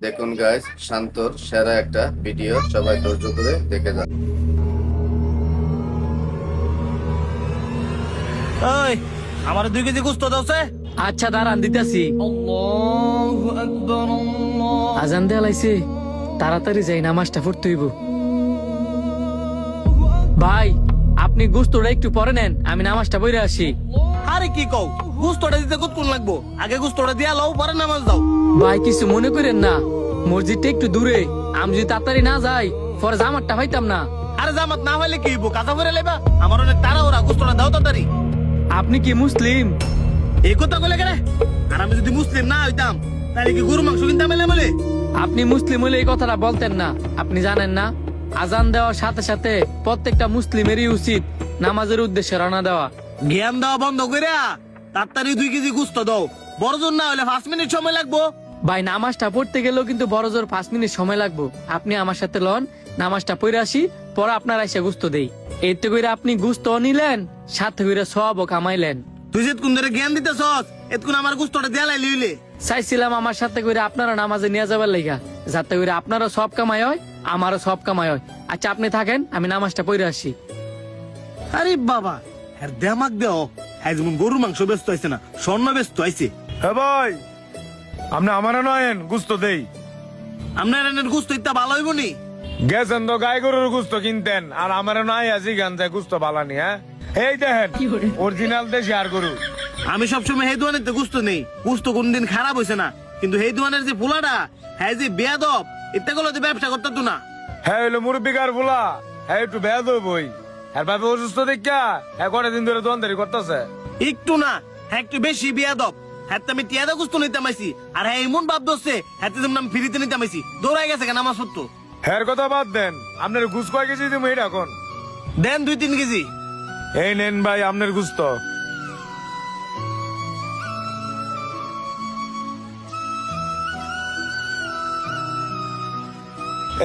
দেখুন গাইস, শান্তর সেরা একটা ভিডিও, সবাই ধৈর্য ধরে দেখে যান। ওই আমার 2 কেজি গোস্ত দাওছে। আচ্ছা দাঁড়ান দিতেছি। আজান দেয়া লাইছে, তাড়াতাড়ি যাই নামাজটা পড়তে হইব। ভাই আপনি গোস্তটা একটু পরে নেন, আমি নামাজটা পড়ে আসি। আরে কি কও, গোস্তটা দিতে কতক্ষণ লাগবো? আগে গোস্তটা দিয়া লও, পরে নামাজ দাও। ভাই কিছু মনে করেন না, মসজিদটা একটু দূরে, আমি যদি তাড়াতাড়ি না যাই পরে জামারটা পাইতাম না। আরে জামাত না হইলে কি হইব, কাঁচা পরে লাইবা। আমার অনেক তাড়াহুড়া, গোস্তটা দাও তাড়াতাড়ি। আপনি কি মুসলিম? এই কথা কইলে কেন? আর আমি যদি মুসলিম না হইতাম তাহলে কি গরু মাংস কিনতাম এলে বলে? আপনি মুসলিম হলে এই কথাটা বলতেন না। আপনি জানেন না, আজান দেওয়ার সাথে সাথে প্রত্যেকটা মুসলিমেরই উচিত নামাজের উদ্দেশ্যে রওনা দেওয়া। জ্ঞান দেওয়া বন্ধ কইরা তাড়াতাড়ি 2 কেজি গোস্ত দাও। বড় জোর না হলে 5 মিনিট সময় লাগবো। ভাই নামাজটা পড়তে গেলেও কিন্তু বড় জোর 5 মিনিট সময় লাগবে। আপনি আমার সাথে লন, নামাজটা পড়ে আসি, পরে আপনার এসে গুস্ত দেই। এতে করে আপনি গুস্ত নিলেন, সাথে করে সওয়াবও কামাইলেন। তুই যে কোন ধরে জ্ঞান দিতেছস, এতক্ষণ আমার গোস্তটা দিয়া লাইলি হইলে। চাইছিলাম আমার সাথে করে আপনারা নামাজে নিয়ে যাবার লাইগা, যাতে করে আপনারও সব কামাই হয়, আমারও সব কামাই হয়। আচ্ছা আপনি থাকেন, আমি নামাজটা পড়ে আসি। আরে বাবা, হ্যাঁ দেমাক দেও। হ্যাঁ যেমন গরুর মাংস ব্যস্ত হয়েছে না, স্বর্ণ ব্যস্ত হয়েছে। হ্যাঁ ভাই, আপনি আমারও নয়েন গুস্ত দেই। আপনার এনের গোস্ত ইত্যা ভালো হইব নি? গেছেন তো গাই গরুর গুস্ত কিনতেন, আর আমারও নাই আছি গান যায় গুস্ত বালানি। হ্যাঁ এই দেখেন অরিজিনাল দেশি আর গরু। আমি সবসময় হেই দোয়ানের গোস্ত নেই, গোস্ত কোনদিন খারাপ হয়েছে না। কিন্তু হেই দোয়ানের যে পোলাটা, হ্যাঁ যে বেয়াদব, ইত্যা গুলো ব্যবসা করতে তো না। হ্যাঁ হইলো মুরব্বিকার ফুলা, হ্যাঁ একটু বেদ বই। হ্যাঁ ভাবে অসুস্থ দেখা হ্যাঁ কটা দিন ধরে দোয়ানদারি করতেছে। একটু না, হ্যাঁ একটু বেশি বেয়াদব। হ্যাঁ আমি টিয়াদা গোস্ত নিতে মাইছি, আর হ্যাঁ এমন ভাব ধরছে হ্যাঁ যেমন আমি ফ্রিতে নিতে মাইছি। দৌড়াই গেছে কেন আমার সত্য। হ্যাঁ কথা বাদ দেন, আপনার গুস কয় কেজি তুমি এটা এখন দেন 2-3 কেজি। এই নেন ভাই আপনার গুস্ত।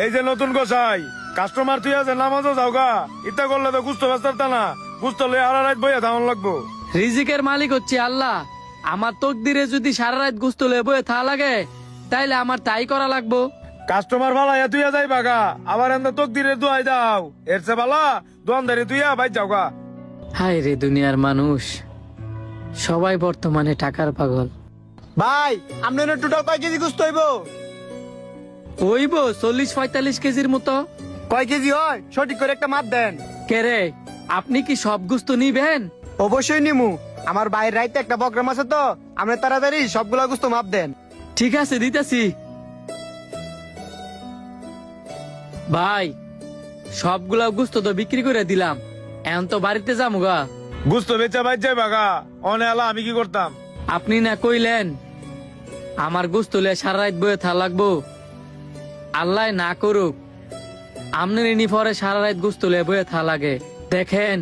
এই যে নতুন গোসাই কাস্টমার তুই আছে, নামাজও যাও গা। ইত্যা করলে তো গুস্ত ব্যস্ত না, গুস্ত লয়ে আর রাত বইয়া ধান লাগবো। রিজিকের মালিক হচ্ছে আল্লাহ। আমার তকদিরে যদি সারা রাত গুস্ত লয়ে বয়ে থা লাগে, তাইলে আমার তাই করা লাগবো। কাস্টমার ভালা তুইয়া যাই বাগা, আবার এন্দা তোক দিরে দোয়াই দাও। এর চে ভালা দোয়ানদারি তুইয়া ভাই যাও গা। হায় রে দুনিয়ার মানুষ, সবাই বর্তমানে টাকার পাগল। ভাই আপনার টোটাল কয় কেজি গোস্ত হইব? ওইব 40-45 কেজির মতো। কয় কেজি হয় সঠিক করে একটা মাপ দেন। কে রে, আপনি কি সব গুস্ত নিবেন? অবশ্যই নিমু, আমার বাইরের রাইতে একটা প্রোগ্রাম আছে তো, আপনি তাড়াতাড়ি সবগুলা গোস্ত মাপ দেন। ঠিক আছে দিতেছি। ভাই সবগুলা গুস্ত তো বিক্রি করে দিলাম, এখন তো বাড়িতে যাবো গা। গুস্ত বেচা ভাই যাই বাগা, অনে আলা আমি কি করতাম। আপনি না কইলেন আমার গুস্ত লয়ে সারা রাত বয়ে থা লাগবো। আল্লাহ না করুক আমনের ইনি পরে সারা রাত গুস্ত লয়ে বয়ে থা লাগে। দেখেন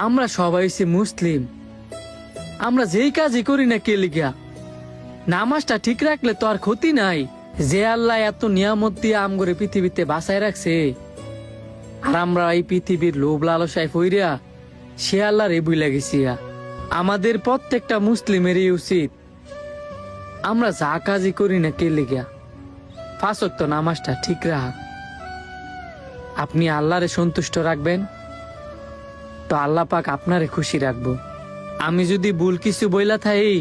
আমরা সবাই হইছি মুসলিম, আমরা যেই কাজই করি না কে লিগা, নামাজটা ঠিক রাখলে তো আর ক্ষতি নাই। যে আল্লাহ এত নিয়ামত দিয়ে আমগরে পৃথিবীতে বাঁচায় রাখছে, আর আমরা এই পৃথিবীর লোভ লালসায় ফইরা সে আল্লাহর এ বুইলা গেছি। আমাদের প্রত্যেকটা মুসলিমেরই উচিত আমরা যা কাজই করি না কে লিগা 5 ওয়াক্ত নামাজটা ঠিক রাখা। আপনি আল্লাহরে সন্তুষ্ট রাখবেন তো আল্লাহ পাক আপনারে খুশি রাখবো। আমি যদি ভুল কিছু বইলা থাই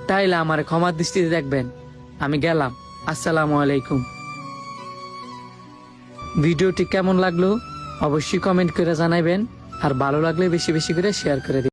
তাইলে আমার ক্ষমার দৃষ্টিতে দেখবেন। আমি গেলাম, আসসালামু আলাইকুম। ভিডিওটি কেমন লাগলো অবশ্যই কমেন্ট করে জানাবেন, আর ভালো লাগলে বেশি বেশি করে শেয়ার করে দিন।